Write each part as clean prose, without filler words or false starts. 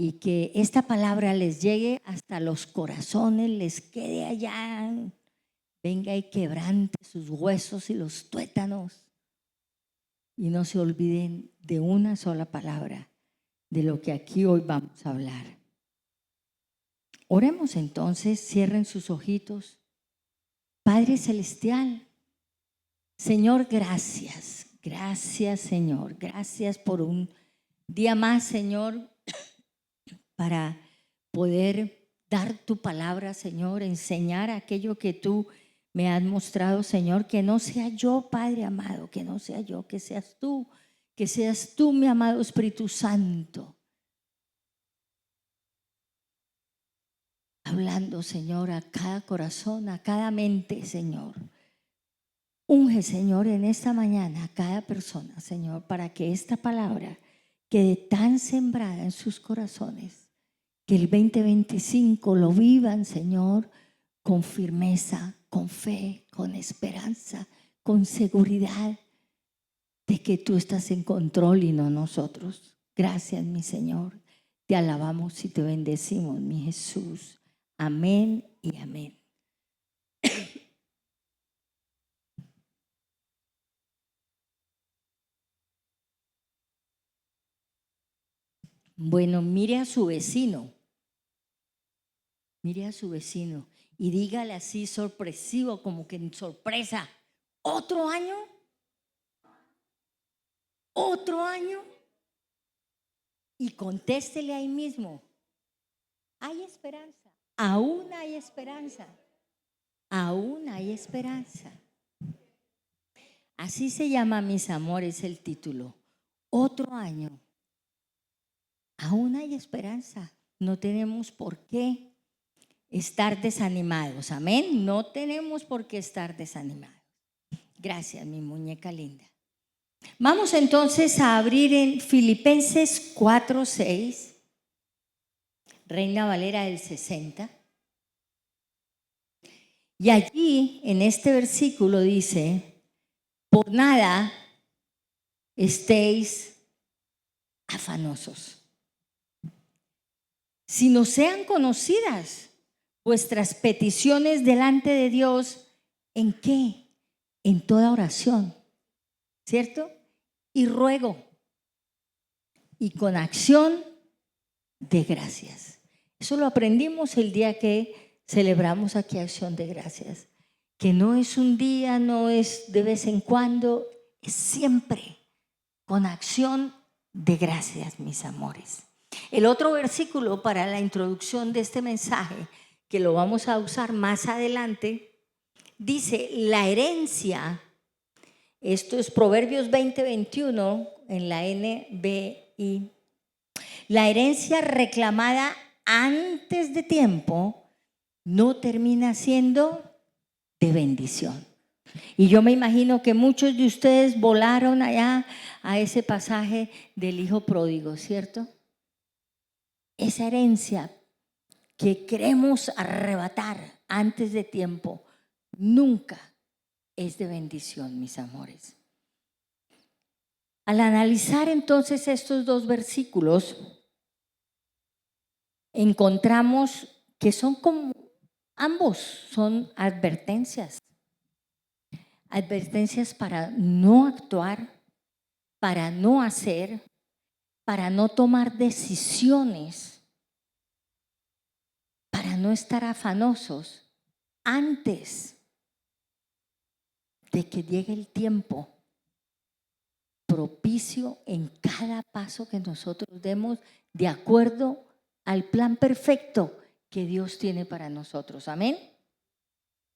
y que esta palabra les llegue hasta los corazones, les quede allá, venga y quebrante sus huesos y los tuétanos y no se olviden de una sola palabra de lo que aquí hoy vamos a hablar. Oremos entonces, cierren sus ojitos. Padre Celestial, Señor, gracias, gracias Señor, gracias por un día más, Señor, para poder dar tu palabra, Señor, enseñar aquello que tú me has mostrado, Señor, que no sea yo, Padre amado, que no sea yo, que seas tú, mi amado Espíritu Santo, hablando, Señor, a cada corazón, a cada mente, Señor. Unge, Señor, en esta mañana a cada persona, Señor, para que esta palabra quede tan sembrada en sus corazones, que el 2025 lo vivan, Señor, con firmeza, con fe, con esperanza, con seguridad de que tú estás en control y no nosotros. Gracias, mi Señor. Te alabamos y te bendecimos, mi Jesús. Amén y amén. Bueno, mire a su vecino y dígale así sorpresivo, como que en sorpresa: ¿otro año? ¿Otro año? Y contéstele ahí mismo: hay esperanza, aún hay esperanza, aún hay esperanza. Así se llama, mis amores, el título. Otro año, aún hay esperanza. No tenemos por qué estar desanimados. Amén. No tenemos por qué estar desanimados. Gracias, mi muñeca linda. Vamos entonces a abrir en Filipenses 4:6, Reina Valera del 60. Y allí en este versículo dice: por nada estéis afanosos, sino sean conocidas vuestras peticiones delante de Dios. ¿En qué? En toda oración, ¿cierto? Y ruego, y con acción de gracias. Eso lo aprendimos el día que celebramos aquí Acción de Gracias, que no es un día, no es de vez en cuando, es siempre con acción de gracias, mis amores. El otro versículo para la introducción de este mensaje, que lo vamos a usar más adelante, dice: la herencia, esto es Proverbios 20:21 en la NBI, la herencia reclamada antes de tiempo no termina siendo de bendición. Y yo me imagino que muchos de ustedes volaron allá a ese pasaje del hijo pródigo, ¿cierto? Esa herencia que queremos arrebatar antes de tiempo nunca es de bendición, mis amores. Al analizar entonces estos dos versículos, encontramos que son como ambos son advertencias. Advertencias para no actuar, para no hacer, para no tomar decisiones, para no estar afanosos antes de que llegue el tiempo propicio en cada paso que nosotros demos de acuerdo al plan perfecto que Dios tiene para nosotros. Amén.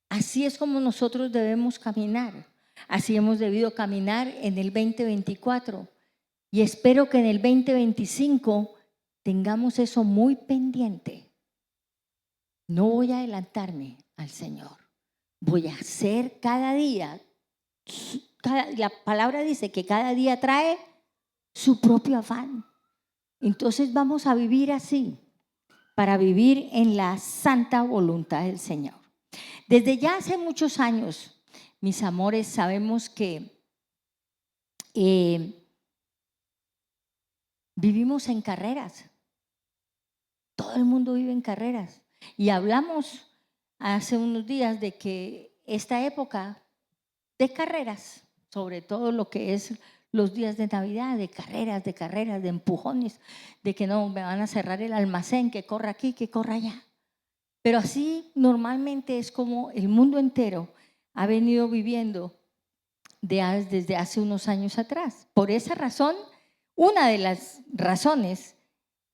Así es como nosotros debemos caminar. Así hemos debido caminar en el 2024. Y espero que en el 2025 tengamos eso muy pendiente. No voy a adelantarme al Señor. Voy a hacer cada día. La palabra dice que cada día trae su propio afán. Entonces vamos a vivir así, para vivir en la santa voluntad del Señor. Desde ya hace muchos años, mis amores, sabemos que vivimos en carreras. todo el mundo vive en carreras. Y hablamos hace unos días de que esta época de carreras, sobre todo lo que es los días de Navidad, de carreras, de empujones, de que no me van a cerrar el almacén, que corra aquí, que corra allá. Pero así normalmente es como el mundo entero ha venido viviendo desde hace unos años atrás. Por esa razón, una de las razones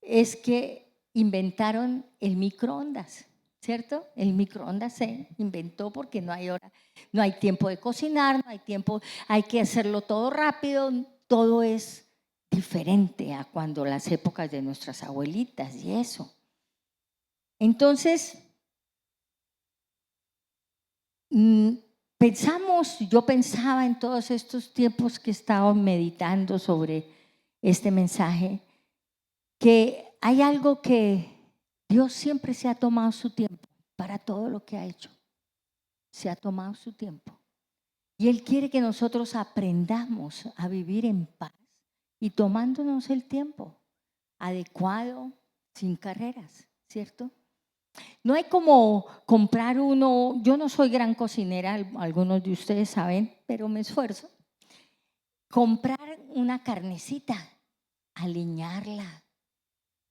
es que inventaron el microondas, ¿cierto? El microondas se inventó porque no hay hora, no hay tiempo de cocinar, no hay tiempo, hay que hacerlo todo rápido, todo es diferente a cuando las épocas de nuestras abuelitas y eso. Entonces, yo pensaba en todos estos tiempos que he estado meditando sobre este mensaje, que hay algo que Dios siempre se ha tomado su tiempo para todo lo que ha hecho. Se ha tomado su tiempo. Y Él quiere que nosotros aprendamos a vivir en paz y tomándonos el tiempo adecuado, sin carreras, ¿cierto? No hay como comprar uno, yo no soy gran cocinera, algunos de ustedes saben, pero me esfuerzo. Comprar una carnecita, aliñarla,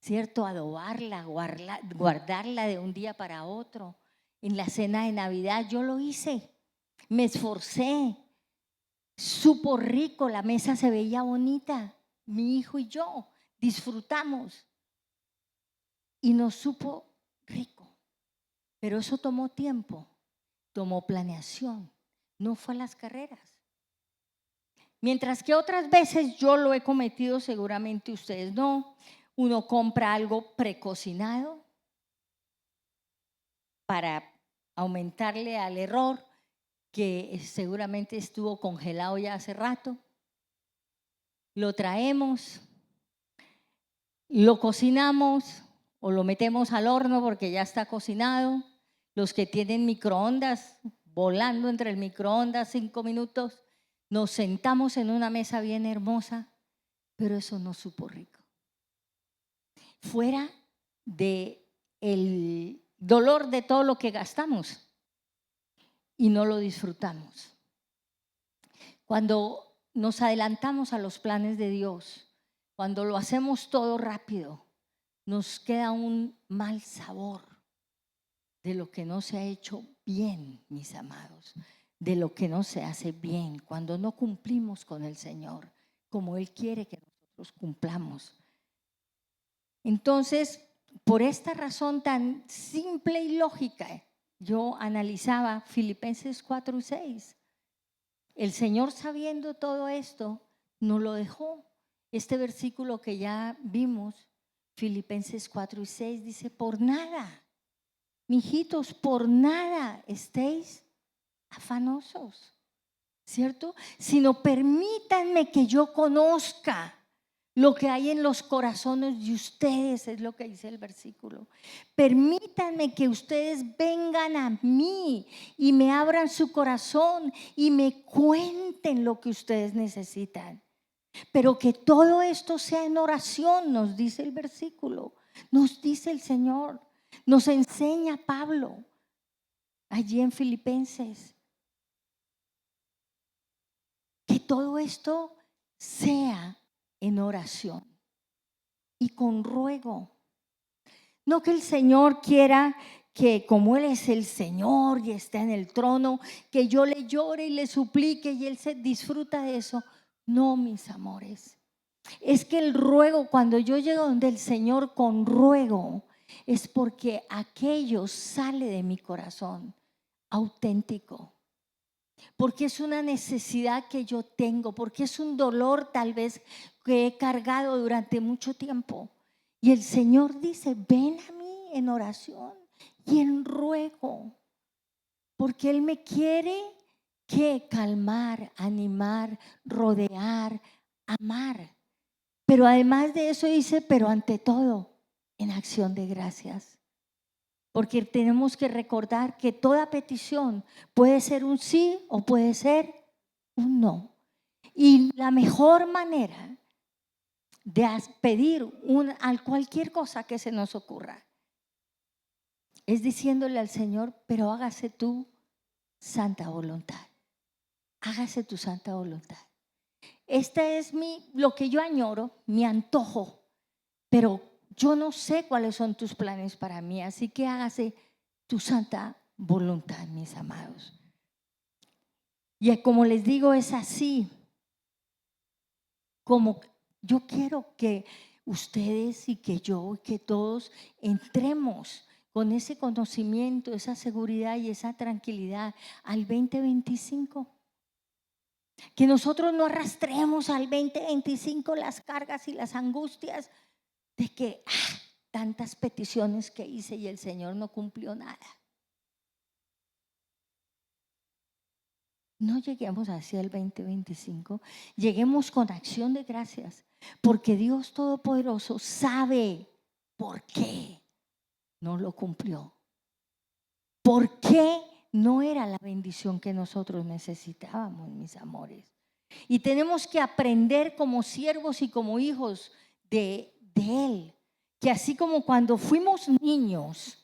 ¿cierto? Adobarla, guardarla de un día para otro. En la cena de Navidad yo lo hice, me esforcé, supo rico, la mesa se veía bonita, mi hijo y yo disfrutamos y nos supo rico. Pero eso tomó tiempo, tomó planeación, no fue a las carreras. Mientras que otras veces yo lo he cometido, seguramente ustedes no. Uno compra algo precocinado para aumentarle al error que seguramente estuvo congelado ya hace rato. Lo traemos, lo cocinamos o lo metemos al horno porque ya está cocinado. Los que tienen microondas, volando entre el microondas 5 minutos, nos sentamos en una mesa bien hermosa, pero eso no supo rico. Fuera de el dolor de todo lo que gastamos y no lo disfrutamos. Cuando nos adelantamos a los planes de Dios, cuando lo hacemos todo rápido, nos queda un mal sabor de lo que no se ha hecho bien, mis amados, de lo que no se hace bien, cuando no cumplimos con el Señor como Él quiere que nosotros cumplamos. Entonces, por esta razón tan simple y lógica, yo analizaba Filipenses 4:6. El Señor, sabiendo todo esto, nos lo dejó. Este versículo que ya vimos, Filipenses 4:6, dice: por nada, mijitos, por nada estéis afanosos, ¿cierto? Sino permítanme que yo conozca lo que hay en los corazones de ustedes, es lo que dice el versículo. Permítanme que ustedes vengan a mí y me abran su corazón y me cuenten lo que ustedes necesitan. Pero que todo esto sea en oración, nos dice el versículo, nos dice el Señor, nos enseña Pablo allí en Filipenses. Que todo esto sea en oración y con ruego. No que el Señor quiera que, como Él es el Señor y está en el trono, que yo le llore y le suplique y Él se disfruta de eso. No, mis amores. Es que el ruego, cuando yo llego donde el Señor con ruego, es porque aquello sale de mi corazón auténtico. Porque es una necesidad que yo tengo, porque es un dolor tal vez que he cargado durante mucho tiempo. Y el Señor dice: ven a mí en oración y en ruego, porque Él me quiere que calmar, animar, rodear, amar. Pero además de eso dice: pero ante todo, en acción de gracias. Porque tenemos que recordar que toda petición puede ser un sí o puede ser un no. Y la mejor manera de pedir a cualquier cosa que se nos ocurra es diciéndole al Señor, pero hágase tu santa voluntad. Hágase tu santa voluntad. Este es lo que yo añoro, mi antojo, pero yo no sé cuáles son tus planes para mí, así que hágase tu santa voluntad, mis amados. Y como les digo, es así como yo quiero que ustedes y que yo y que todos entremos con ese conocimiento, esa seguridad y esa tranquilidad al 2025. Que nosotros no arrastremos al 2025 las cargas y las angustias de que tantas peticiones que hice y el Señor no cumplió nada. No lleguemos hacia el 2025, lleguemos con acción de gracias, porque Dios Todopoderoso sabe por qué no lo cumplió. ¿Por qué no era la bendición que nosotros necesitábamos, mis amores? Y tenemos que aprender como siervos y como hijos de Él, que así como cuando fuimos niños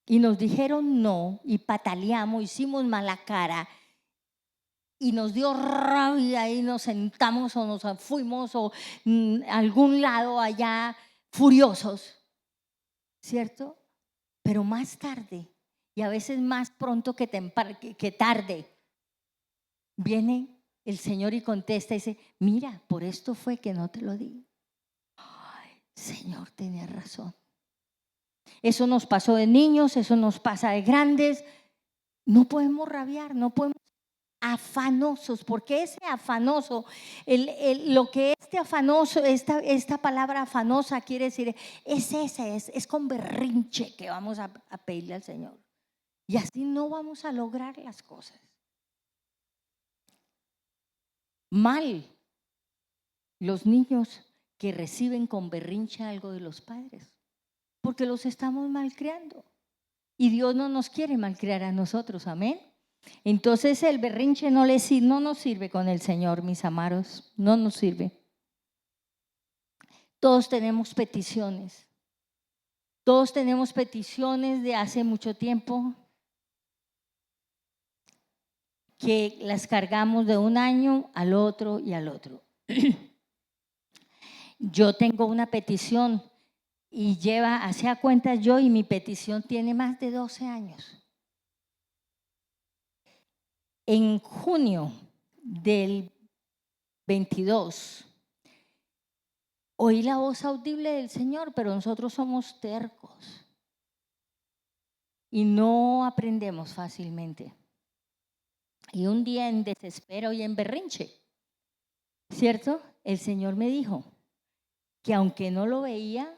y nos dijeron no y pataleamos, hicimos mala cara y nos dio rabia y nos sentamos o nos fuimos o a algún lado allá furiosos, ¿cierto? Pero más tarde y a veces más pronto que tarde viene el Señor y contesta y dice, mira, por esto fue que no te lo di. Ay, Señor, tenía razón. Eso nos pasó de niños, eso nos pasa de grandes. No podemos rabiar, no podemos afanosos, porque ese afanoso, lo que este afanoso, esta palabra afanosa quiere decir, es con berrinche que vamos a pedirle al Señor. Y así no vamos a lograr las cosas. Mal los niños que reciben con berrinche algo de los padres, porque los estamos malcriando. Y Dios no nos quiere malcriar a nosotros, amén. Entonces el berrinche no nos sirve con el Señor, mis amados, no nos sirve. Todos tenemos peticiones de hace mucho tiempo que las cargamos de un año al otro y al otro. Yo tengo una petición y hacía cuentas yo y mi petición tiene más de 12 años. En junio del 22 oí la voz audible del Señor, pero nosotros somos tercos y no aprendemos fácilmente. Y un día en desespero y en berrinche, ¿cierto? El Señor me dijo que aunque no lo veía,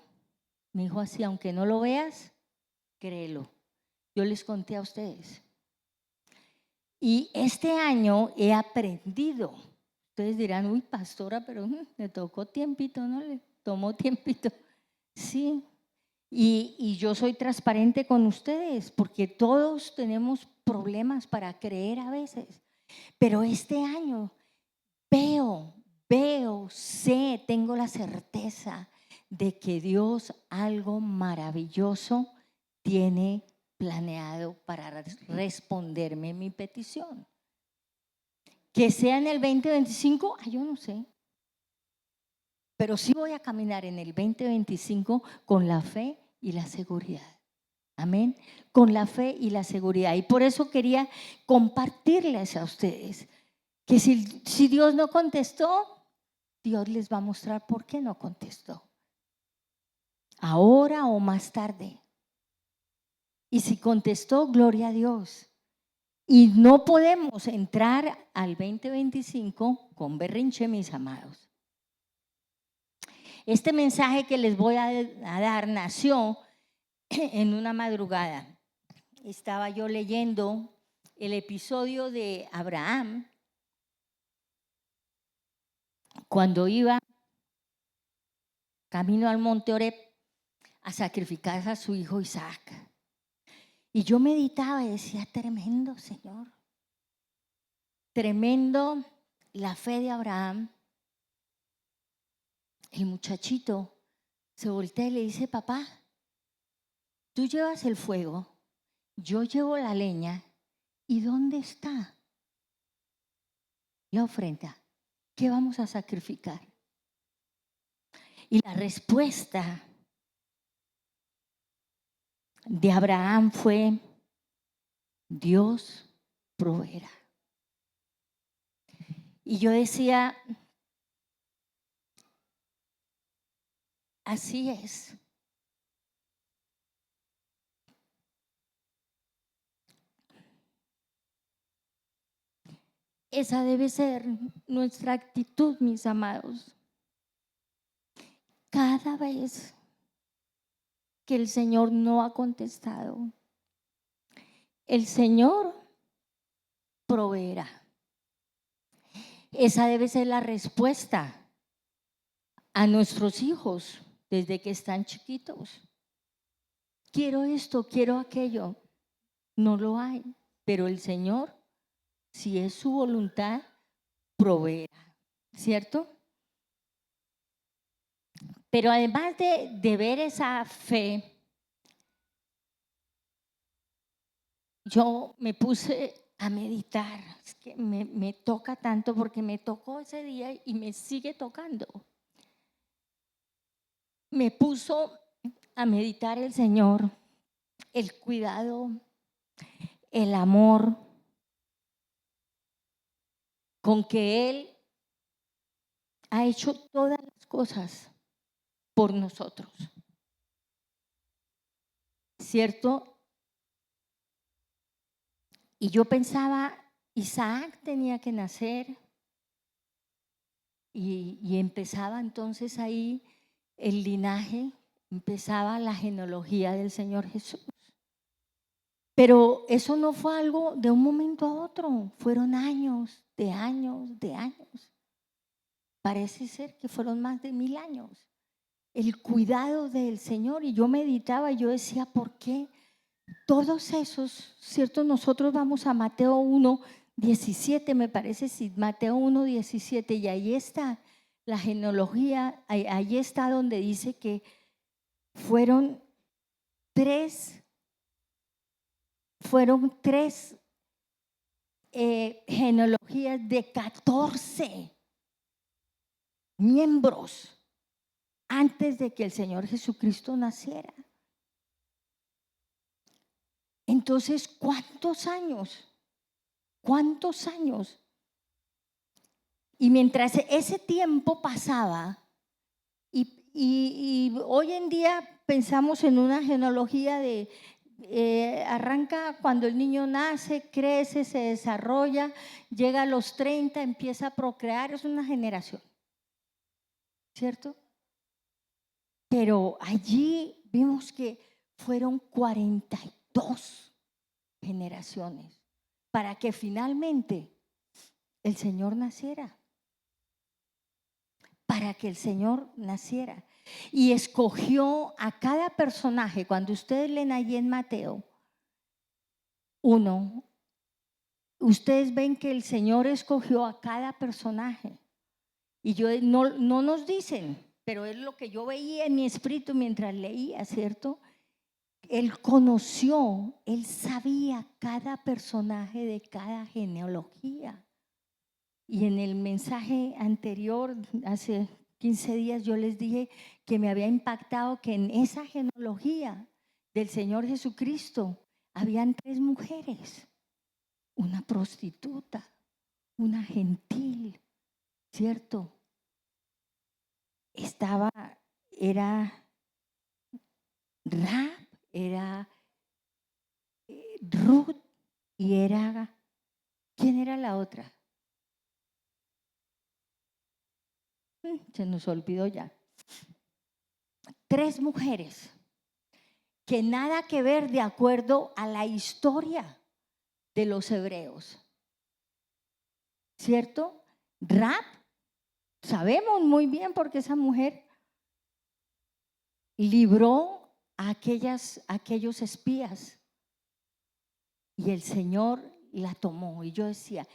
me dijo así, aunque no lo veas, créelo. Yo les conté a ustedes. Y este año he aprendido. Ustedes dirán, uy, pastora, pero le tocó tiempito, ¿no? Le tomó tiempito. Sí. Y yo soy transparente con ustedes porque todos tenemos problemas para creer a veces. Pero este año sé, tengo la certeza de que Dios algo maravilloso tiene planeado para responderme mi petición. Que sea en el 2025, yo no sé. Pero sí voy a caminar en el 2025 con la fe y la seguridad. Amén. Con la fe y la seguridad. Y por eso quería compartirles a ustedes que si Dios no contestó, Dios les va a mostrar por qué no contestó. Ahora o más tarde. Y si contestó, gloria a Dios. Y no podemos entrar al 2025 con berrinche, mis amados. Este mensaje que les voy a dar nació en una madrugada. Estaba yo leyendo el episodio de Abraham cuando iba camino al monte Oreb a sacrificar a su hijo Isaac. Y yo meditaba y decía, tremendo, Señor. Tremendo la fe de Abraham. El muchachito se voltea y le dice, papá, Tú llevas el fuego, yo llevo la leña, ¿y dónde está la ofrenda? ¿Qué vamos a sacrificar? Y la respuesta de Abraham fue: Dios proveerá. Y yo decía, así es. Esa debe ser nuestra actitud, mis amados. Cada vez que el Señor no ha contestado, el Señor proveerá. Esa debe ser la respuesta a nuestros hijos desde que están chiquitos. Quiero esto, quiero aquello. No lo hay, pero el Señor, si es su voluntad, proveerá, ¿cierto? Pero además de ver esa fe, yo me puse a meditar. Es que me toca tanto porque me tocó ese día y me sigue tocando. Me puso a meditar el Señor, el cuidado, el amor con que Él ha hecho todas las cosas por nosotros, ¿cierto? Y yo pensaba, Isaac tenía que nacer y empezaba entonces ahí el linaje, empezaba la genealogía del Señor Jesús. Pero eso no fue algo de un momento a otro, fueron años, de años, de años. Parece ser que fueron más de 1000 años. El cuidado del Señor, y yo meditaba, yo decía, ¿por qué todos esos, cierto? Nosotros vamos a Mateo 1:17, me parece, sí, Mateo 1:17, y ahí está la genealogía, ahí está donde dice que fueron tres genealogías de 14 miembros antes de que el Señor Jesucristo naciera. Entonces, ¿cuántos años? ¿Cuántos años? Y mientras ese tiempo pasaba, y hoy en día pensamos en una genealogía de arranca cuando el niño nace, crece, se desarrolla, llega a los 30, empieza a procrear, es una generación, ¿cierto? Pero allí vimos que fueron 42 generaciones para que finalmente el Señor naciera. Para que el Señor naciera. Y escogió a cada personaje. Cuando ustedes leen allí en Mateo 1, ustedes ven que el Señor escogió a cada personaje. Y yo no nos dicen, pero es lo que yo veía en mi espíritu mientras leía, ¿cierto? Él conoció, él sabía cada personaje de cada genealogía. Y en el mensaje anterior, hace 15 días, yo les dije que me había impactado que en esa genealogía del Señor Jesucristo habían 3 mujeres, una prostituta, una gentil, ¿cierto? Era Rahab, era Ruth y ¿quién era la otra? Se nos olvidó ya. 3 mujeres que nada que ver de acuerdo a la historia de los hebreos, ¿cierto? Rahab, sabemos muy bien porque esa mujer libró a aquellos espías y el Señor la tomó. Y yo decía,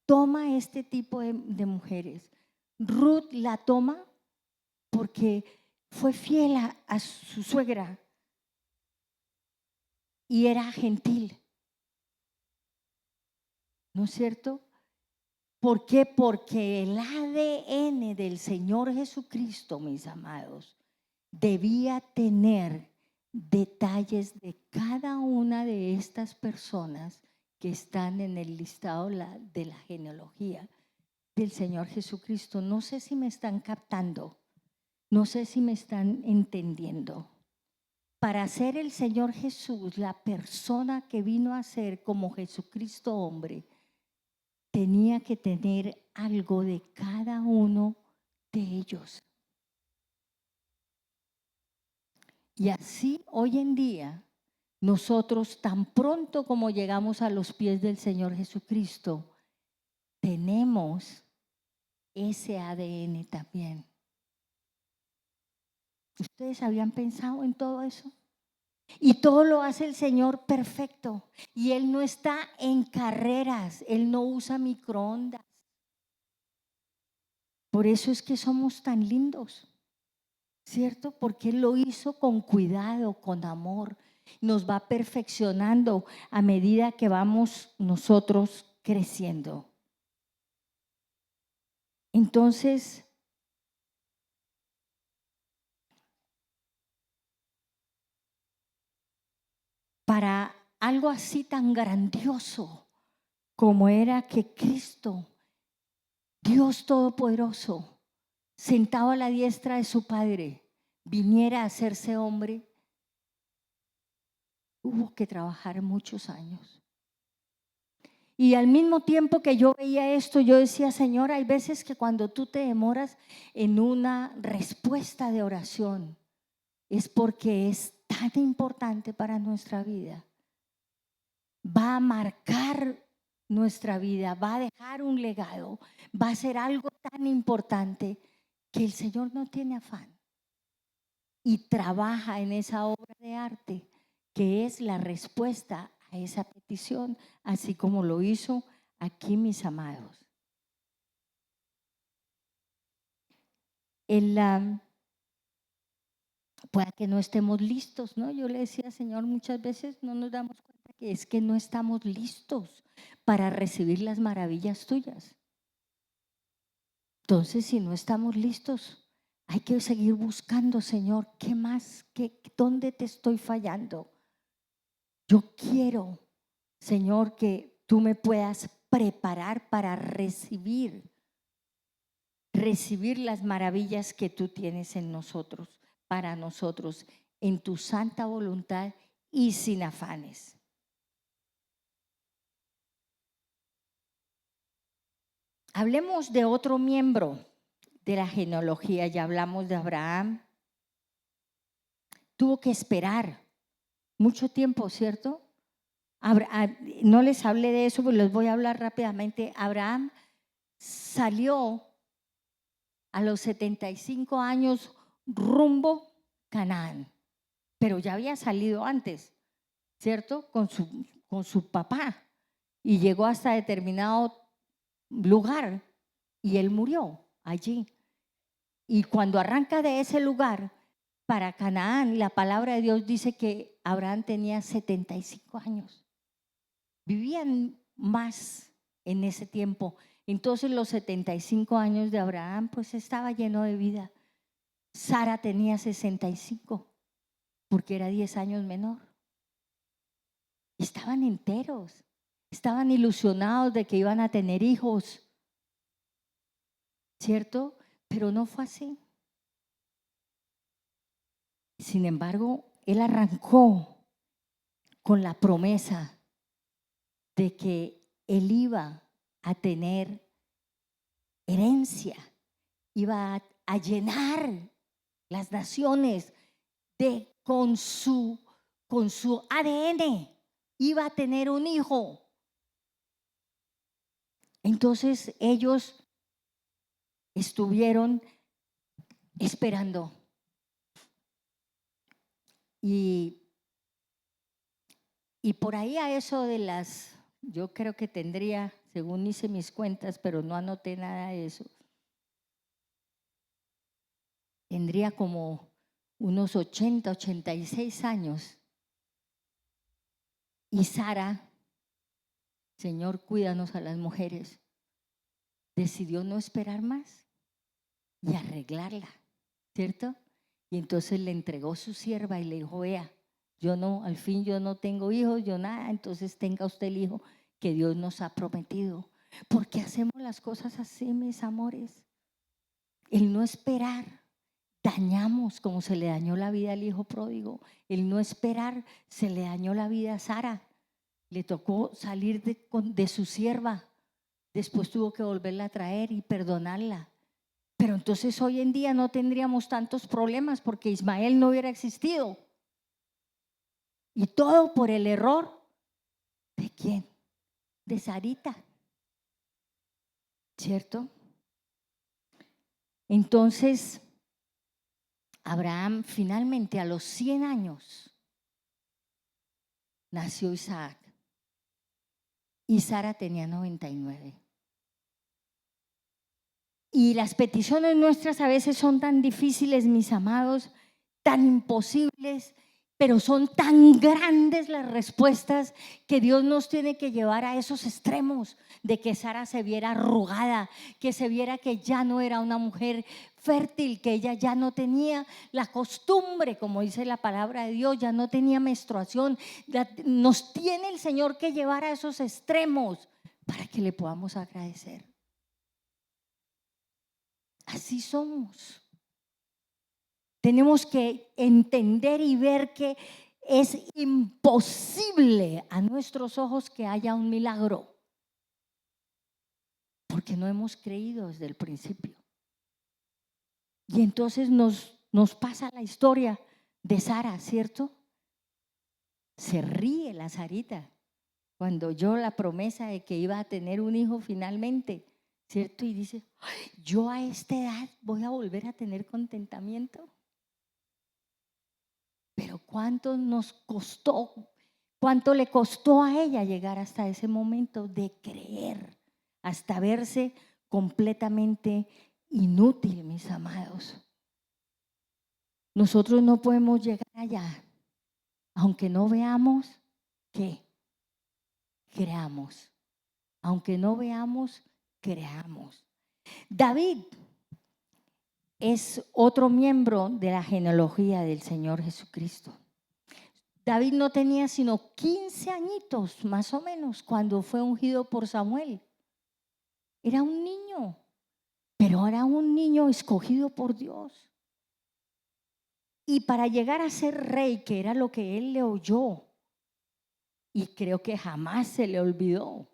toma este tipo de mujeres. Ruth la toma porque fue fiel a su suegra. y era gentil. ¿No es cierto? ¿Por qué? Porque el ADN del Señor Jesucristo, mis amados, debía tener detalles de cada una de estas personas que están en el listado de la genealogía del Señor Jesucristo. No sé si me están captando, no sé si me están entendiendo. Para ser el Señor Jesús, la persona que vino a ser como Jesucristo hombre, tenía que tener algo de cada uno de ellos. Y así hoy en día, nosotros tan pronto como llegamos a los pies del Señor Jesucristo, tenemos ese ADN también. ¿Ustedes habían pensado en todo eso? Y todo lo hace el Señor perfecto. Y Él no está en carreras, Él no usa microondas. Por eso es que somos tan lindos, ¿cierto? Porque Él lo hizo con cuidado, con amor. Nos va perfeccionando a medida que vamos nosotros creciendo. Entonces, para algo así tan grandioso como era que Cristo, Dios Todopoderoso, sentado a la diestra de su Padre, viniera a hacerse hombre, hubo que trabajar muchos años. Y al mismo tiempo que yo veía esto, yo decía, Señor, hay veces que cuando tú te demoras en una respuesta de oración, es porque es tan importante para nuestra vida. Va a marcar nuestra vida, va a dejar un legado, va a ser algo tan importante que el Señor no tiene afán y trabaja en esa obra de arte que es la respuesta a esa petición, así como lo hizo aquí, mis amados. Pueda que no estemos listos, ¿no? Yo le decía, Señor, muchas veces no nos damos cuenta que es que no estamos listos para recibir las maravillas tuyas. Entonces, si no estamos listos, hay que seguir buscando, Señor, ¿qué más? ¿Dónde te estoy fallando? Yo quiero, Señor, que tú me puedas preparar para recibir las maravillas que tú tienes en nosotros, para nosotros, en tu santa voluntad y sin afanes. Hablemos de otro miembro de la genealogía. Ya hablamos de Abraham. Tuvo que esperar mucho tiempo, ¿cierto? No les hablé de eso, pero les voy a hablar rápidamente. Abraham salió a los 75 años rumbo Canaán, pero ya había salido antes, ¿cierto? Con su papá, y llegó hasta determinado lugar y él murió allí. Y cuando arranca de ese lugar para Canaán, la palabra de Dios dice que Abraham tenía 75 años. Vivían más en ese tiempo. Entonces los 75 años de Abraham pues estaba lleno de vida. Sara tenía 65 porque era 10 años menor. Estaban enteros, estaban ilusionados de que iban a tener hijos, ¿cierto? Pero no fue así. Sin embargo, él arrancó con la promesa de que él iba a tener herencia, iba a llenar las naciones con su ADN, iba a tener un hijo. Entonces ellos estuvieron esperando y por ahí a eso de yo creo que tendría, según hice mis cuentas, pero no anoté nada de eso, tendría como unos 86 años. Y Sara, Señor, cuídanos a las mujeres, decidió no esperar más y arreglarla, ¿cierto? Y entonces le entregó su sierva y le dijo, vea, al fin yo no tengo hijos, yo nada, entonces tenga usted el hijo que Dios nos ha prometido. ¿Por qué hacemos las cosas así, mis amores? El no esperar, dañamos como se le dañó la vida al hijo pródigo. El no esperar, se le dañó la vida a Sara. Le tocó salir de su sierva, después tuvo que volverla a traer y perdonarla. Pero entonces hoy en día no tendríamos tantos problemas porque Ismael no hubiera existido. Y todo por el error ¿de quién? De Sarita, ¿cierto? Entonces, Abraham finalmente a los 100 años nació Isaac y Sara tenía 99. Y las peticiones nuestras a veces son tan difíciles, mis amados, tan imposibles, pero son tan grandes las respuestas que Dios nos tiene que llevar a esos extremos de que Sara se viera arrugada, que se viera que ya no era una mujer fértil, que ella ya no tenía la costumbre, como dice la palabra de Dios, ya no tenía menstruación. Nos tiene el Señor que llevar a esos extremos para que le podamos agradecer. Así somos. Tenemos que entender y ver que es imposible a nuestros ojos que haya un milagro, porque no hemos creído desde el principio. Y entonces nos pasa la historia de Sara, ¿cierto? Se ríe la Sarita cuando oyó la promesa de que iba a tener un hijo finalmente, ¿cierto? Y dice, yo a esta edad voy a volver a tener contentamiento. Pero ¿cuánto nos costó? ¿Cuánto le costó a ella llegar hasta ese momento de creer, hasta verse completamente inútil, mis amados? Nosotros no podemos llegar allá, aunque no veamos, ¿qué? Creamos. Aunque no veamos, creamos. David es otro miembro de la genealogía del Señor Jesucristo. David no tenía sino 15 añitos más o menos cuando fue ungido por Samuel. Era un niño, pero era un niño escogido por Dios. Y para llegar a ser rey, que era lo que él le oyó, y creo que jamás se le olvidó,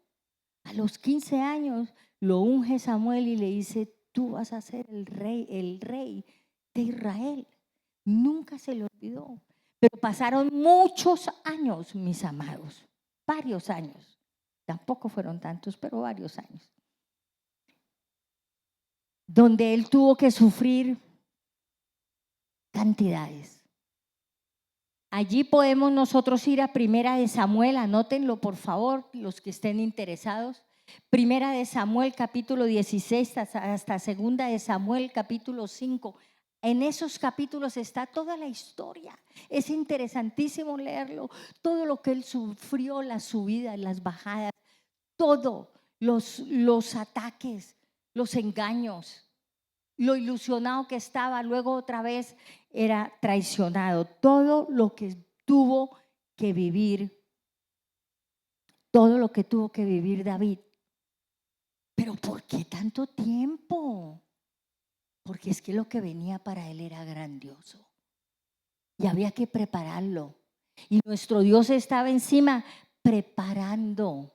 a los 15 años lo unge Samuel y le dice, tú vas a ser el rey de Israel. Nunca se le olvidó. Pero pasaron muchos años, mis amados, varios años. Tampoco fueron tantos, pero varios años. Donde él tuvo que sufrir cantidades. Allí podemos nosotros ir a Primera de Samuel, anótenlo por favor, los que estén interesados. Primera de Samuel capítulo 16 hasta Segunda de Samuel capítulo 5. En esos capítulos está toda la historia. Es interesantísimo leerlo. Todo lo que él sufrió, las subidas, las bajadas, todo, los ataques, los engaños, lo ilusionado que estaba, luego otra vez era traicionado. Todo lo que tuvo que vivir, todo lo que tuvo que vivir David. ¿Pero por qué tanto tiempo? Porque es que lo que venía para él era grandioso y había que prepararlo. Y nuestro Dios estaba encima preparando,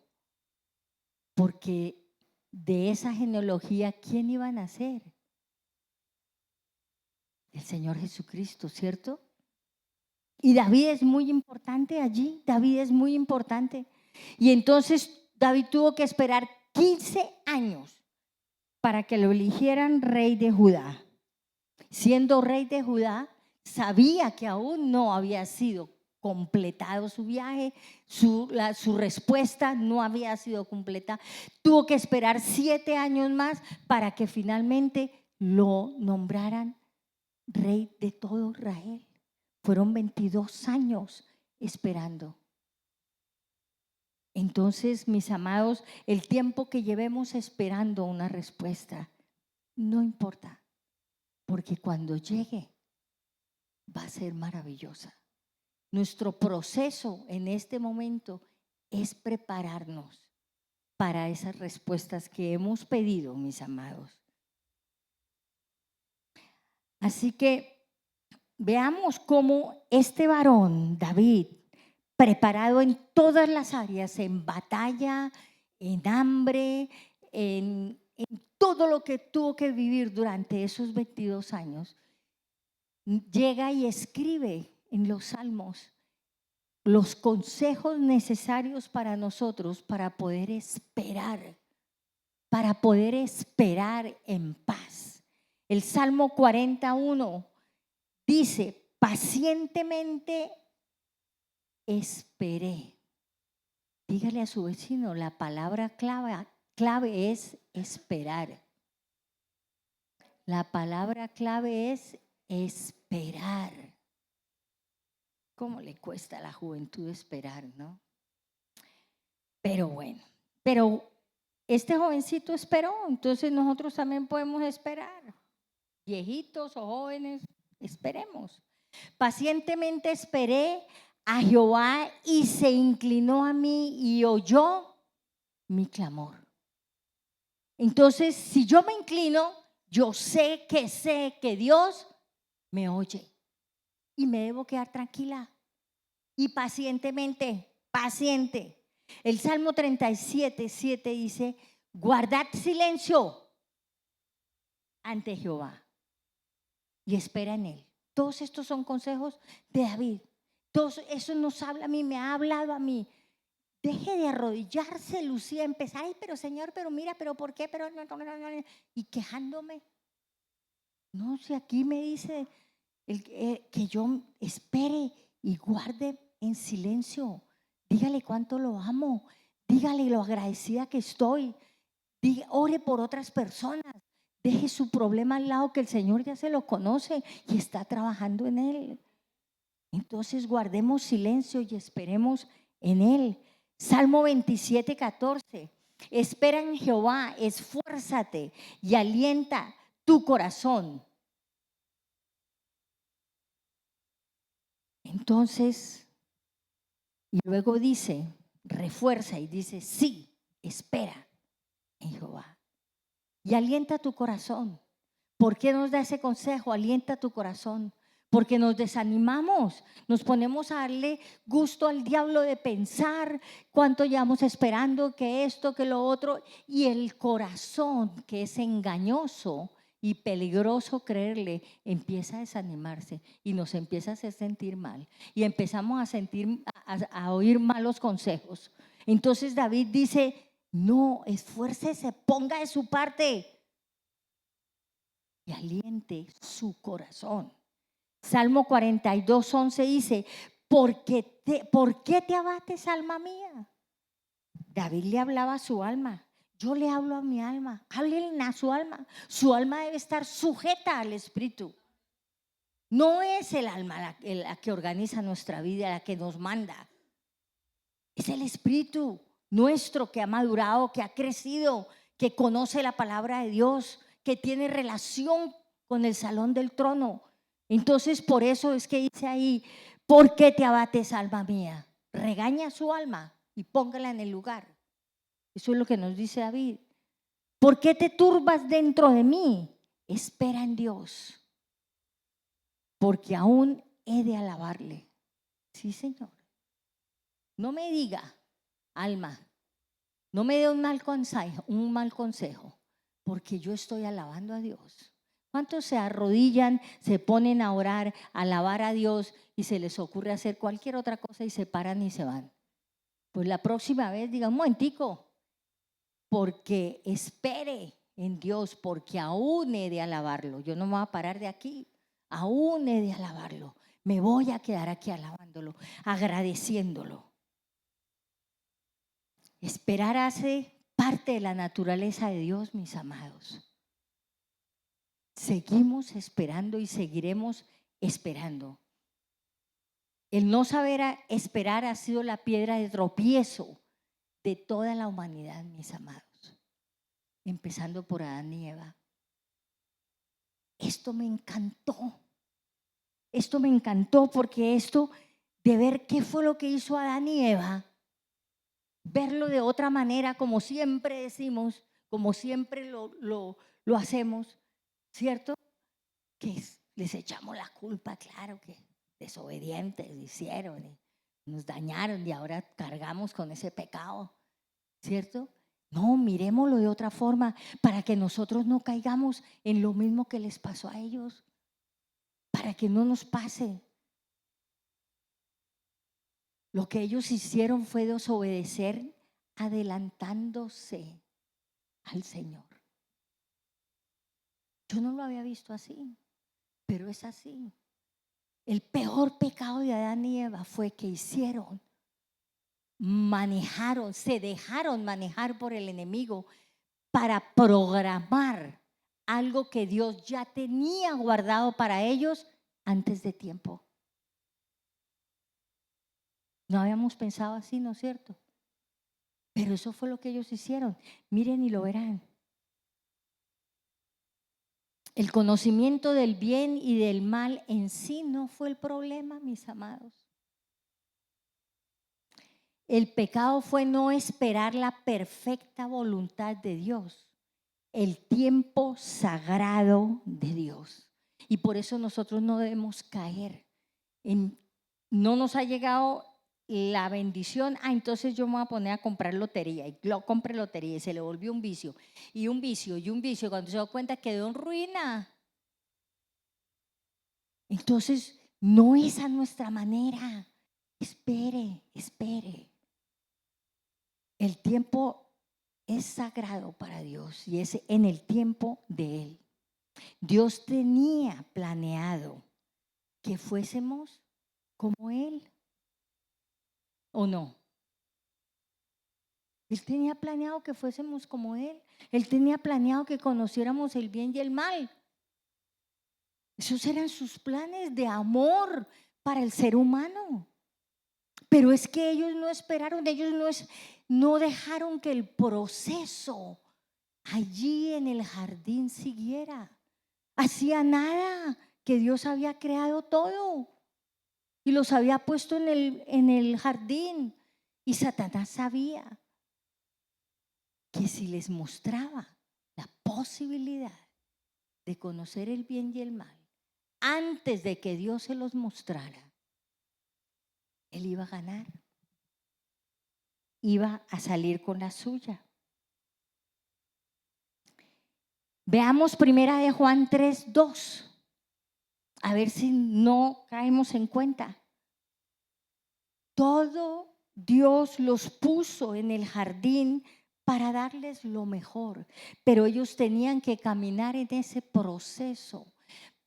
porque de esa genealogía, ¿quién iba a nacer? El Señor Jesucristo, ¿cierto? Y David es muy importante allí, David es muy importante. Y entonces David tuvo que esperar 15 años para que lo eligieran rey de Judá. Siendo rey de Judá, sabía que aún no había sido completado su viaje, su respuesta no había sido completa. Tuvo que esperar 7 años más para que finalmente lo nombraran rey de todo Israel. Fueron 22 años esperando. Entonces, mis amados, el tiempo que llevemos esperando una respuesta, no importa, porque cuando llegue va a ser maravillosa. Nuestro proceso en este momento es prepararnos para esas respuestas que hemos pedido, mis amados. Así que veamos cómo este varón, David, preparado en todas las áreas, en batalla, en hambre, en todo lo que tuvo que vivir durante esos 22 años, llega y escribe en los salmos los consejos necesarios para nosotros para poder esperar en paz. El Salmo 41 dice: pacientemente esperé. Dígale a su vecino, la palabra clave es esperar. La palabra clave es esperar. ¿Cómo le cuesta a la juventud esperar, no? Pero bueno, este jovencito esperó, entonces nosotros también podemos esperar. Viejitos o jóvenes, esperemos. Pacientemente esperé a Jehová y se inclinó a mí y oyó mi clamor. Entonces, si yo me inclino, yo sé que Dios me oye y me debo quedar tranquila y paciente. El Salmo 37:7 dice: guardad silencio ante Jehová y espera en él. Todos estos son consejos de David. Todo eso nos habla a mí, me ha hablado a mí. Deje de arrodillarse, Lucía, empezar, ay, pero Señor, pero mira, pero ¿por qué? Pero no, y quejándome. No, si aquí me dice que yo espere y guarde en silencio. Dígale cuánto lo amo, dígale lo agradecida que estoy. Ore por otras personas. Deje su problema al lado, que el Señor ya se lo conoce y está trabajando en él. Entonces guardemos silencio y esperemos en él. Salmo 27:14. Espera en Jehová, esfuérzate y alienta tu corazón. Entonces, y luego dice, refuerza y dice, sí, espera en Jehová y alienta tu corazón. ¿Por qué nos da ese consejo? Alienta tu corazón. Porque nos desanimamos, nos ponemos a darle gusto al diablo de pensar cuánto llevamos esperando, que esto, que lo otro, y el corazón, que es engañoso y peligroso creerle, empieza a desanimarse y nos empieza a hacer sentir mal y empezamos a oír malos consejos. Entonces David dice: no, esfuércese, ponga de su parte y aliente su corazón. Salmo 42:11 dice: ¿por qué te abates, alma mía? David le hablaba a su alma. Yo le hablo a mi alma. Háblenle a su alma. Su alma debe estar sujeta al Espíritu. No es el alma la que organiza nuestra vida, la que nos manda. Es el Espíritu nuestro que ha madurado, que ha crecido, que conoce la palabra de Dios, que tiene relación con el salón del trono. Entonces, por eso es que dice ahí: ¿por qué te abates, alma mía? Regaña a su alma y póngala en el lugar. Eso es lo que nos dice David. ¿Por qué te turbas dentro de mí? Espera en Dios, porque aún he de alabarle. Sí, Señor. No me diga, alma, no me dé un mal consejo, porque yo estoy alabando a Dios. ¿Cuántos se arrodillan, se ponen a orar, a alabar a Dios y se les ocurre hacer cualquier otra cosa y se paran y se van? Pues la próxima vez digan: un momentico, porque espere en Dios, porque aún he de alabarlo. Yo no me voy a parar de aquí, aún he de alabarlo. Me voy a quedar aquí alabándolo, agradeciéndolo. Esperar hace parte de la naturaleza de Dios, mis amados. Seguimos esperando y seguiremos esperando. El no saber esperar ha sido la piedra de tropiezo de toda la humanidad, mis amados, empezando por Adán y Eva. Esto me encantó. Esto me encantó porque esto de ver qué fue lo que hizo Adán y Eva, verlo de otra manera, como siempre decimos, como siempre lo hacemos, ¿cierto? Que les echamos la culpa, claro, que desobedientes hicieron y nos dañaron y ahora cargamos con ese pecado, ¿cierto? No, miremoslo de otra forma para que nosotros no caigamos en lo mismo que les pasó a ellos, para que no nos pase. Lo que ellos hicieron fue desobedecer adelantándose al Señor. Yo no lo había visto así, pero es así. El peor pecado de Adán y Eva fue que se dejaron manejar por el enemigo para programar algo que Dios ya tenía guardado para ellos antes de tiempo. No habíamos pensado así, ¿no es cierto? Pero eso fue lo que ellos hicieron. Miren y lo verán. El conocimiento del bien y del mal en sí no fue el problema, mis amados. El pecado fue no esperar la perfecta voluntad de Dios, el tiempo sagrado de Dios. Y por eso nosotros no debemos caer no nos ha llegado la bendición, entonces yo me voy a poner a comprar lotería, y compre lotería y se le volvió un vicio, y un vicio, y un vicio, cuando se dio cuenta quedó en ruina. Entonces no es a nuestra manera. Espere. El tiempo es sagrado para Dios y es en el tiempo de Él. Dios tenía planeado que fuésemos como Él, ¿o no? Él tenía planeado que fuésemos como Él. Él tenía planeado que conociéramos el bien y el mal. Esos eran sus planes de amor para el ser humano. Pero es que ellos no esperaron, no dejaron que el proceso allí en el jardín siguiera. Hacía nada, que Dios había creado todo y los había puesto en el jardín. Y Satanás sabía que si les mostraba la posibilidad de conocer el bien y el mal, antes de que Dios se los mostrara, él iba a ganar, iba a salir con la suya. Veamos primera de Juan 3:2, a ver si no caemos en cuenta. Todo Dios los puso en el jardín para darles lo mejor, pero ellos tenían que caminar en ese proceso.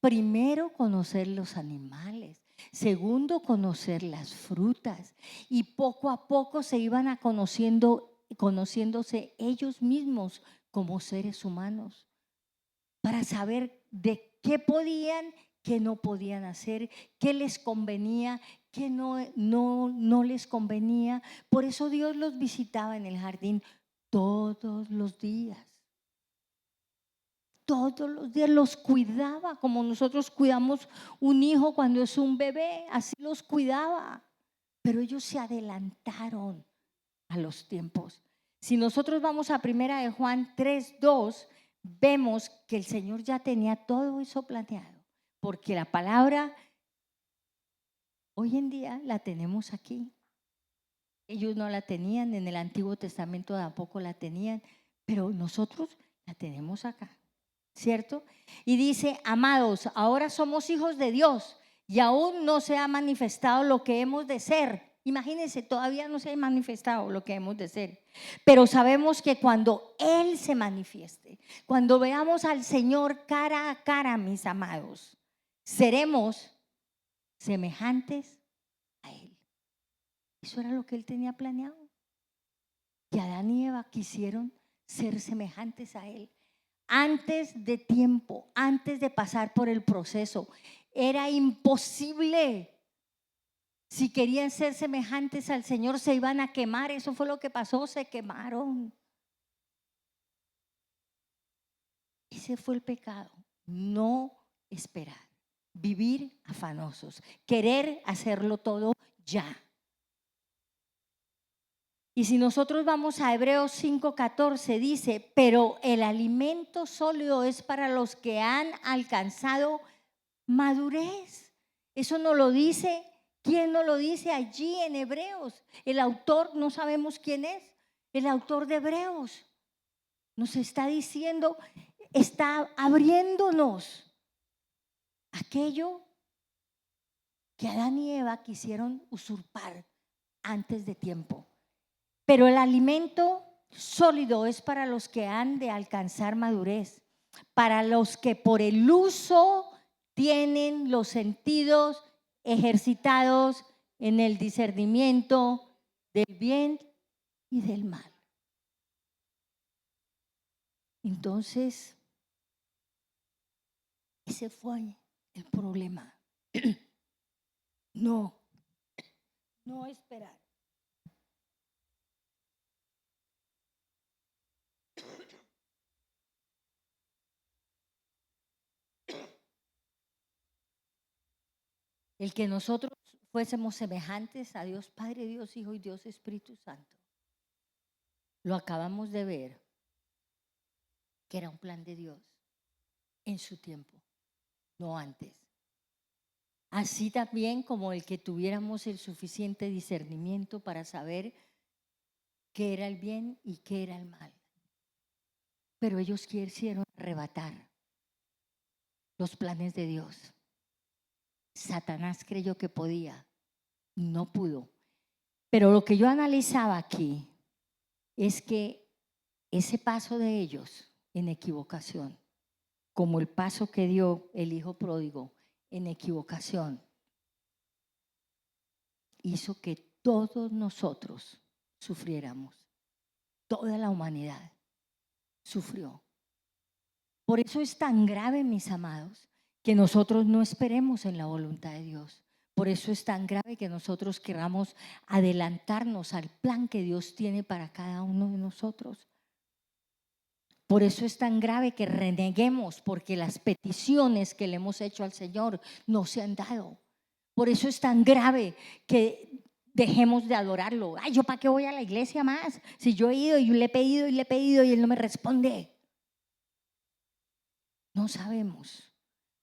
Primero, conocer los animales. Segundo, conocer las frutas. Y poco a poco se iban conociéndose ellos mismos como seres humanos, para saber de qué podían, qué no podían hacer, qué les convenía, qué no les convenía. Por eso Dios los visitaba en el jardín todos los días. Todos los días los cuidaba, como nosotros cuidamos un hijo cuando es un bebé, así los cuidaba. Pero ellos se adelantaron a los tiempos. Si nosotros vamos a primera de Juan 3:2, vemos que el Señor ya tenía todo eso planeado, porque la palabra hoy en día la tenemos aquí. Ellos no la tenían, en el Antiguo Testamento tampoco la tenían, pero nosotros la tenemos acá, ¿cierto? Y dice: amados, ahora somos hijos de Dios y aún no se ha manifestado lo que hemos de ser. Imagínense, todavía no se ha manifestado lo que hemos de ser, pero sabemos que cuando Él se manifieste, cuando veamos al Señor cara a cara, mis amados, seremos semejantes a Él. Eso era lo que Él tenía planeado, que Adán y Eva quisieron ser semejantes a Él. Antes de tiempo, antes de pasar por el proceso, era imposible Si querían ser semejantes al Señor, se iban a quemar. Eso fue lo que pasó, se quemaron. Ese fue el pecado. No esperar, vivir afanosos, querer hacerlo todo ya. Y si nosotros vamos a Hebreos 5:14, dice, pero el alimento sólido es para los que han alcanzado madurez. Eso no lo dice. ¿Quién no lo dice allí en Hebreos? El autor, no sabemos quién es. El autor de Hebreos nos está diciendo, está abriéndonos aquello que Adán y Eva quisieron usurpar antes de tiempo. Pero el alimento sólido es para los que han de alcanzar madurez, para los que por el uso tienen los sentidos ejercitados en el discernimiento del bien y del mal. Entonces, ese fue el problema. No esperar. El que nosotros fuésemos semejantes a Dios Padre, Dios Hijo y Dios Espíritu Santo. Lo acabamos de ver, que era un plan de Dios en su tiempo, no antes. Así también como el que tuviéramos el suficiente discernimiento para saber qué era el bien y qué era el mal. Pero ellos quisieron arrebatar los planes de Dios. Satanás creyó que podía, no pudo. Pero lo que yo analizaba aquí es que ese paso de ellos en equivocación, como el paso que dio el hijo pródigo en equivocación, hizo que todos nosotros sufriéramos. Toda la humanidad sufrió. Por eso es tan grave, mis amados, que nosotros no esperemos en la voluntad de Dios. Por eso es tan grave que nosotros queramos adelantarnos al plan que Dios tiene para cada uno de nosotros. Por eso es tan grave que reneguemos, porque las peticiones que le hemos hecho al Señor no se han dado. Por eso es tan grave que dejemos de adorarlo. Ay, ¿yo para qué voy a la iglesia más? Si yo he ido y le he pedido y Él no me responde. No sabemos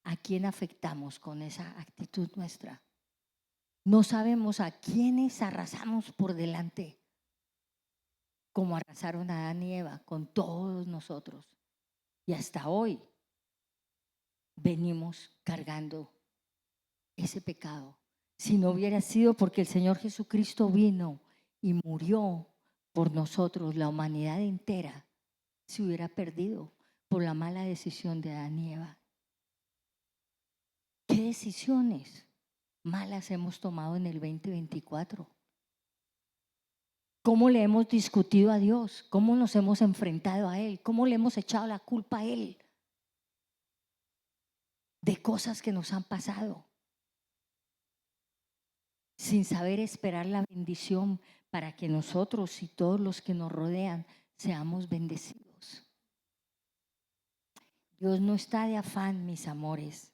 a quién afectamos con esa actitud nuestra. No sabemos a quiénes arrasamos por delante, como arrasaron a Adán y Eva con todos nosotros. Y hasta hoy venimos cargando ese pecado. Si no hubiera sido porque el Señor Jesucristo vino y murió por nosotros, la humanidad entera se hubiera perdido por la mala decisión de Adán y Eva. ¿Qué decisiones malas hemos tomado en el 2024? ¿Cómo le hemos discutido a Dios? ¿Cómo nos hemos enfrentado a Él? ¿Cómo le hemos echado la culpa a Él de cosas que nos han pasado? Sin saber esperar la bendición para que nosotros y todos los que nos rodean seamos bendecidos. Dios no está de afán, mis amores.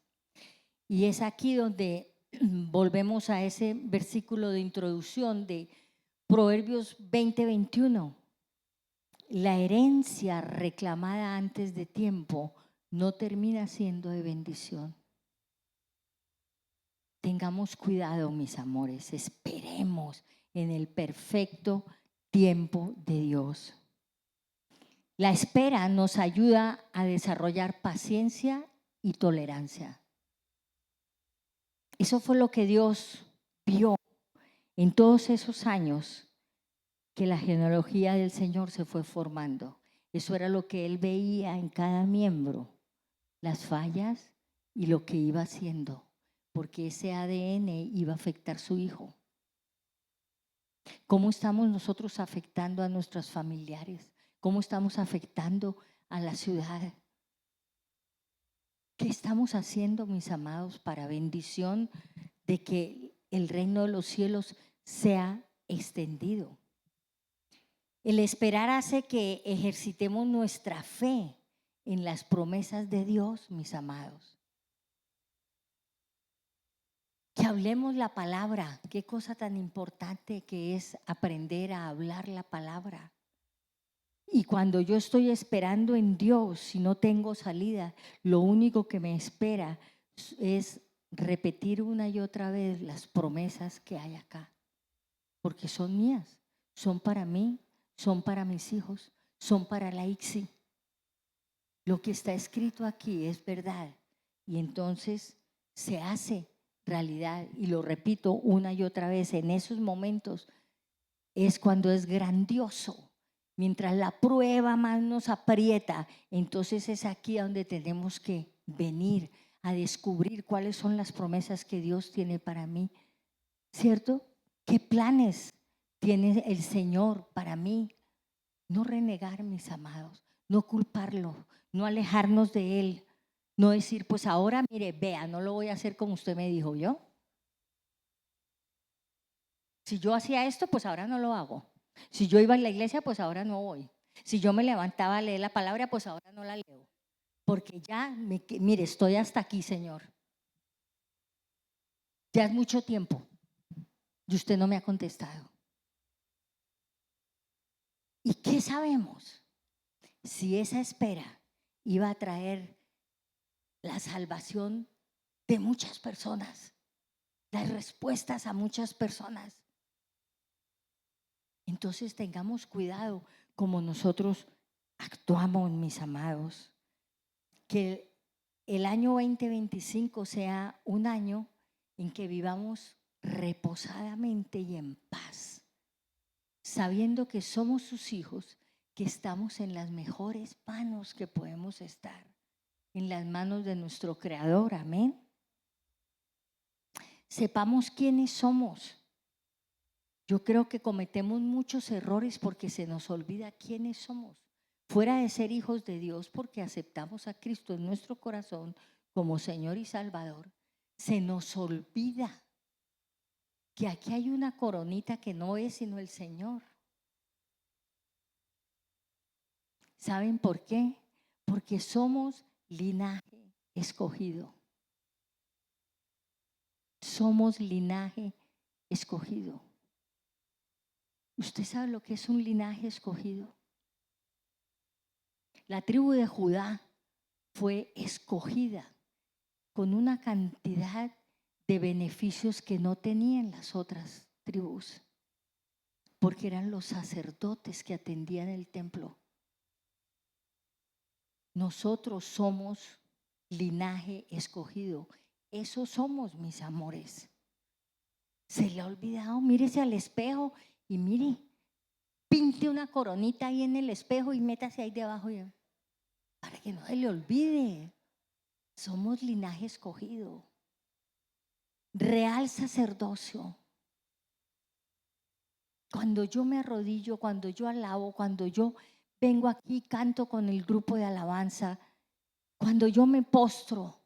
Y es aquí donde volvemos a ese versículo de introducción de Proverbios 20:21. La herencia reclamada antes de tiempo no termina siendo de bendición. Tengamos cuidado, mis amores, esperemos en el perfecto tiempo de Dios. La espera nos ayuda a desarrollar paciencia y tolerancia. Eso fue lo que Dios vio en todos esos años que la genealogía del Señor se fue formando. Eso era lo que Él veía en cada miembro, las fallas y lo que iba haciendo, porque ese ADN iba a afectar a su hijo. ¿Cómo estamos nosotros afectando a nuestros familiares? ¿Cómo estamos afectando a la ciudad? ¿Qué estamos haciendo, mis amados, para bendición de que el reino de los cielos sea extendido. El esperar hace que ejercitemos nuestra fe en las promesas de Dios, mis amados. Que hablemos la palabra. Qué cosa tan importante que es aprender a hablar la palabra. Y cuando yo estoy esperando en Dios y no tengo salida, lo único que me espera es repetir una y otra vez las promesas que hay acá. Porque son mías, son para mí, son para mis hijos, son para la ICSI. Lo que está escrito aquí es verdad y entonces se hace realidad. Y lo repito una y otra vez, en esos momentos es cuando es grandioso. Mientras la prueba más nos aprieta, entonces es aquí donde tenemos que venir a descubrir cuáles son las promesas que Dios tiene para mí, ¿cierto? ¿Qué planes tiene el Señor para mí? No renegar, mis amados, no culparlo, no alejarnos de Él, no decir, pues ahora, mire, vea, no lo voy a hacer como usted me dijo, ¿yo? Si yo hacía esto, pues ahora no lo hago. Si yo iba a la iglesia, pues ahora no voy. Si yo me levantaba a leer la palabra, pues ahora no la leo. Porque ya, mire, estoy hasta aquí, Señor. Ya es mucho tiempo y usted no me ha contestado. ¿Y qué sabemos? Si esa espera iba a traer la salvación de muchas personas, las respuestas a muchas personas. Entonces tengamos cuidado como nosotros actuamos, mis amados. Que el año 2025 sea un año en que vivamos reposadamente y en paz, sabiendo que somos sus hijos, que estamos en las mejores manos que podemos estar, en las manos de nuestro Creador. Amén. Sepamos quiénes somos. Yo creo que cometemos muchos errores porque se nos olvida quiénes somos. Fuera de ser hijos de Dios porque aceptamos a Cristo en nuestro corazón como Señor y Salvador, se nos olvida que aquí hay una coronita que no es sino el Señor. ¿Saben por qué? Porque somos linaje escogido. Somos linaje escogido. ¿Usted sabe lo que es un linaje escogido? La tribu de Judá fue escogida con una cantidad de beneficios que no tenían las otras tribus, porque eran los sacerdotes que atendían el templo. Nosotros somos linaje escogido. Eso somos, mis amores. Se le ha olvidado, mírese al espejo y mire, pinte una coronita ahí en el espejo y métase ahí debajo para que no se le olvide. Somos linaje escogido, real sacerdocio. Cuando yo me arrodillo, cuando yo alabo, cuando yo vengo aquí, canto con el grupo de alabanza, cuando yo me postro,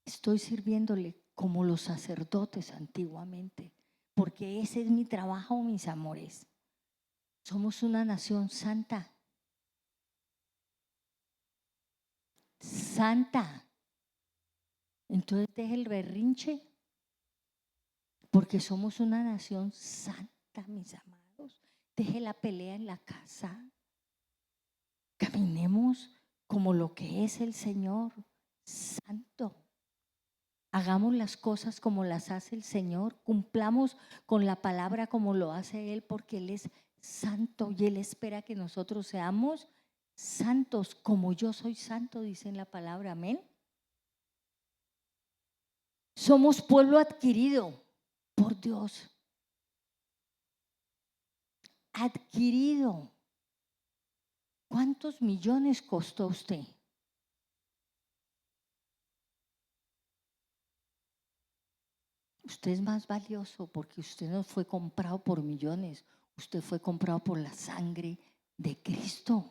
estoy sirviéndole como los sacerdotes antiguamente, porque ese es mi trabajo, mis amores. Somos una nación santa. Santa. Entonces deje el berrinche, porque somos una nación santa, mis amados. Deje la pelea en la casa. Caminemos como lo que es el Señor, santo. Hagamos las cosas como las hace el Señor. Cumplamos con la palabra como lo hace Él, porque Él es santo y Él espera que nosotros seamos santos como yo soy santo, dice en la palabra. Amén. Somos pueblo adquirido por Dios. Adquirido. ¿Cuántos millones costó usted? Usted es más valioso porque usted no fue comprado por millones. Usted fue comprado por la sangre de Cristo.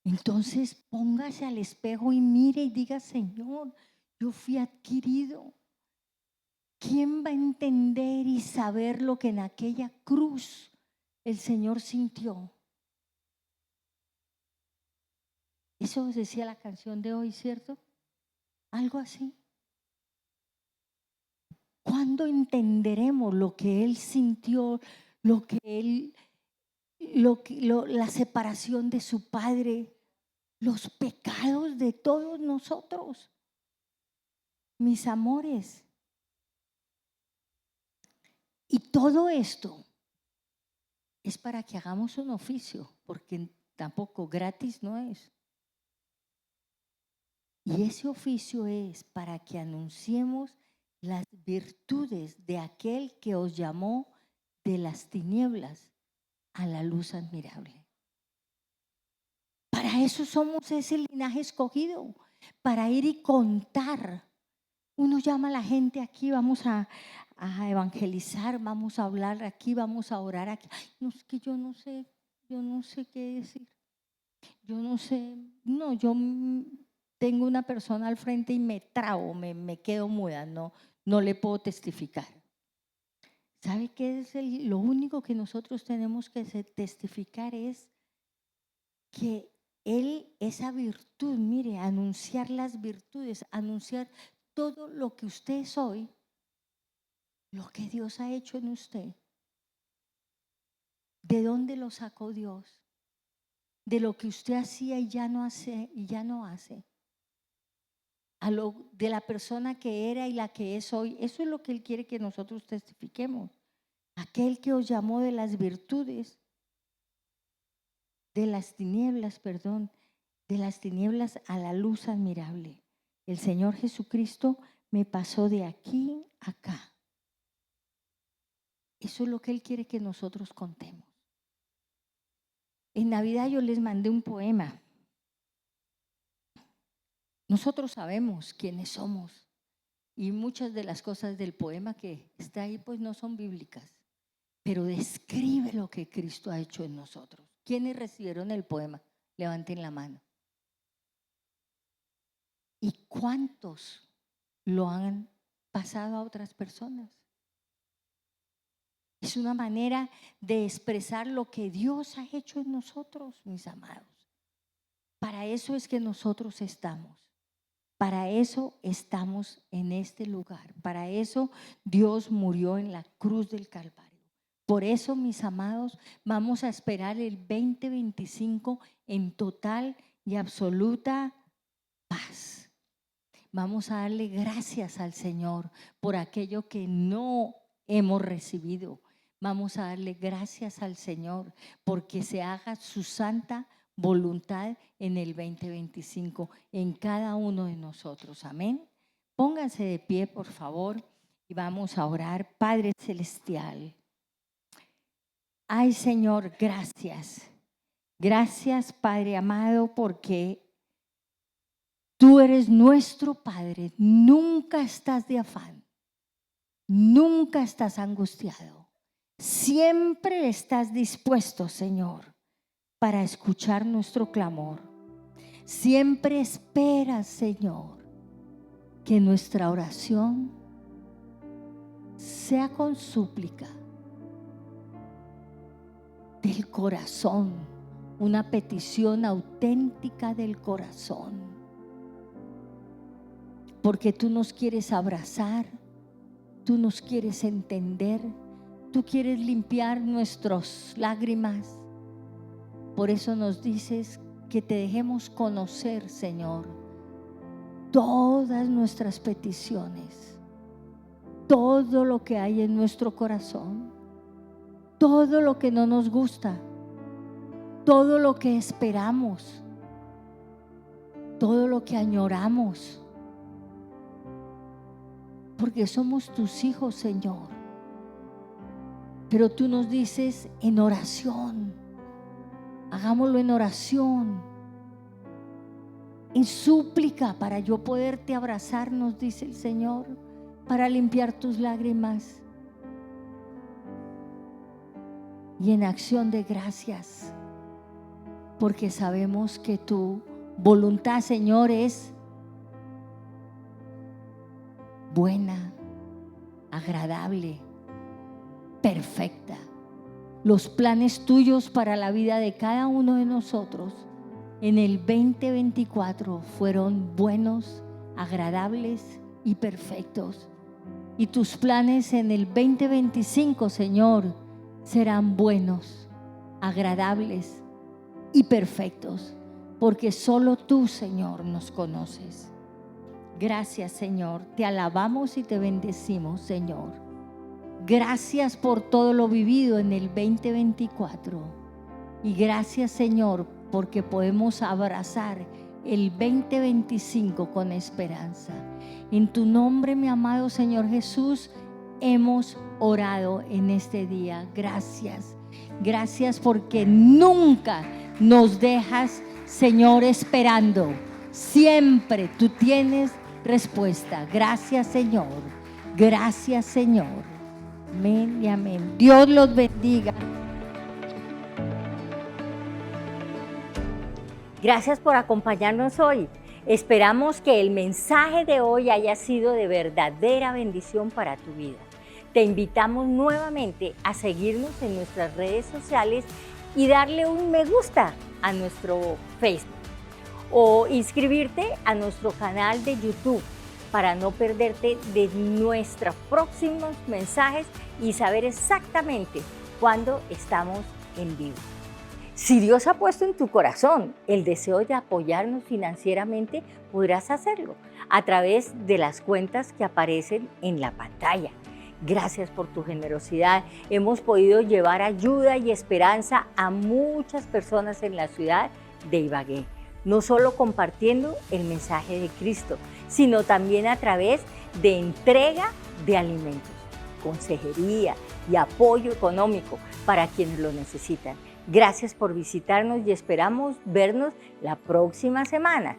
Entonces póngase al espejo y mire y diga, Señor, yo fui adquirido. ¿quién va a entender y saber lo que en aquella cruz el Señor sintió? Eso decía la canción de hoy, ¿cierto? Algo así. ¿Cuándo entenderemos lo que Él sintió, lo que Él, la separación de su Padre, los pecados de todos nosotros? Mis amores. Y todo esto es para que hagamos un oficio, porque tampoco gratis no es. Y ese oficio es para que anunciemos las virtudes de aquel que os llamó de las tinieblas a la luz admirable. Para eso somos ese linaje escogido, para ir y contar. Uno llama a la gente aquí, vamos a evangelizar, vamos a hablar aquí, vamos a orar aquí. Ay, no, es que yo no sé qué decir. Yo no sé, no, yo tengo una persona al frente y me trabo, me quedo muda, no le puedo testificar. ¿Sabe qué es lo único que nosotros tenemos que testificar? Es que Él, esa virtud, mire, anunciar las virtudes, anunciar todo lo que usted es hoy, lo que Dios ha hecho en usted. ¿De dónde lo sacó Dios? De lo que usted hacía y ya no hace, a lo de la persona que era y la que es hoy. Eso es lo que Él quiere que nosotros testifiquemos. Aquel que os llamó de las virtudes, de las tinieblas, de las tinieblas a la luz admirable. El Señor Jesucristo me pasó de aquí a acá. Eso es lo que Él quiere que nosotros contemos. En Navidad yo les mandé un poema. Nosotros sabemos quiénes somos y muchas de las cosas del poema que está ahí pues no son bíblicas, pero describe lo que Cristo ha hecho en nosotros. ¿Quiénes recibieron el poema? Levanten la mano. ¿Y cuántos lo han pasado a otras personas? Es una manera de expresar lo que Dios ha hecho en nosotros, mis amados. Para eso es que nosotros estamos. Para eso estamos en este lugar. Para eso Dios murió en la cruz del Calvario. Por eso, mis amados, vamos a esperar el 2025 en total y absoluta paz. Vamos a darle gracias al Señor por aquello que no hemos recibido. Vamos a darle gracias al Señor porque se haga su santa voluntad en el 2025 en cada uno de nosotros. Amén. Pónganse de pie, por favor, y vamos a orar. Padre Celestial. Ay, Señor, gracias. Gracias, Padre amado, porque Tú eres nuestro Padre. Nunca estás de afán. Nunca estás angustiado. Siempre estás dispuesto, Señor, para escuchar nuestro clamor. Siempre esperas, Señor, que nuestra oración sea con súplica del corazón, una petición auténtica del corazón. Porque tú nos quieres abrazar, tú nos quieres entender, tú quieres limpiar nuestras lágrimas. Por eso nos dices que te dejemos conocer, Señor, todas nuestras peticiones, todo lo que hay en nuestro corazón, todo lo que no nos gusta, todo lo que esperamos, todo lo que añoramos. Porque somos tus hijos, Señor. Pero tú nos dices en oración. Hagámoslo en oración. En súplica para yo poderte abrazar, nos dice el Señor, para limpiar tus lágrimas. Y en acción de gracias. Porque sabemos que tu voluntad, Señor, es buena, agradable, perfecta. Los planes tuyos para la vida de cada uno de nosotros en el 2024 fueron buenos, agradables y perfectos. Y tus planes en el 2025, Señor, serán buenos, agradables y perfectos, porque solo tú, Señor, nos conoces. Gracias, Señor. Te alabamos y te bendecimos, Señor. Gracias por todo lo vivido en el 2024. Y gracias, Señor, porque podemos abrazar el 2025 con esperanza. En tu nombre, mi amado Señor Jesús, hemos orado en este día. Gracias. Gracias porque nunca nos dejas, Señor, esperando. Siempre tú tienes respuesta. Gracias, Señor. Gracias, Señor. Amén y amén. Dios los bendiga. Gracias por acompañarnos hoy. Esperamos que el mensaje de hoy haya sido de verdadera bendición para tu vida. Te invitamos nuevamente a seguirnos en nuestras redes sociales y darle un me gusta a nuestro Facebook o inscribirte a nuestro canal de YouTube para no perderte de nuestros próximos mensajes y saber exactamente cuándo estamos en vivo. Si Dios ha puesto en tu corazón el deseo de apoyarnos financieramente, podrás hacerlo a través de las cuentas que aparecen en la pantalla. Gracias por tu generosidad. Hemos podido llevar ayuda y esperanza a muchas personas en la ciudad de Ibagué, no solo compartiendo el mensaje de Cristo, sino también a través de entrega de alimentos, consejería y apoyo económico para quienes lo necesitan. Gracias por visitarnos y esperamos vernos la próxima semana.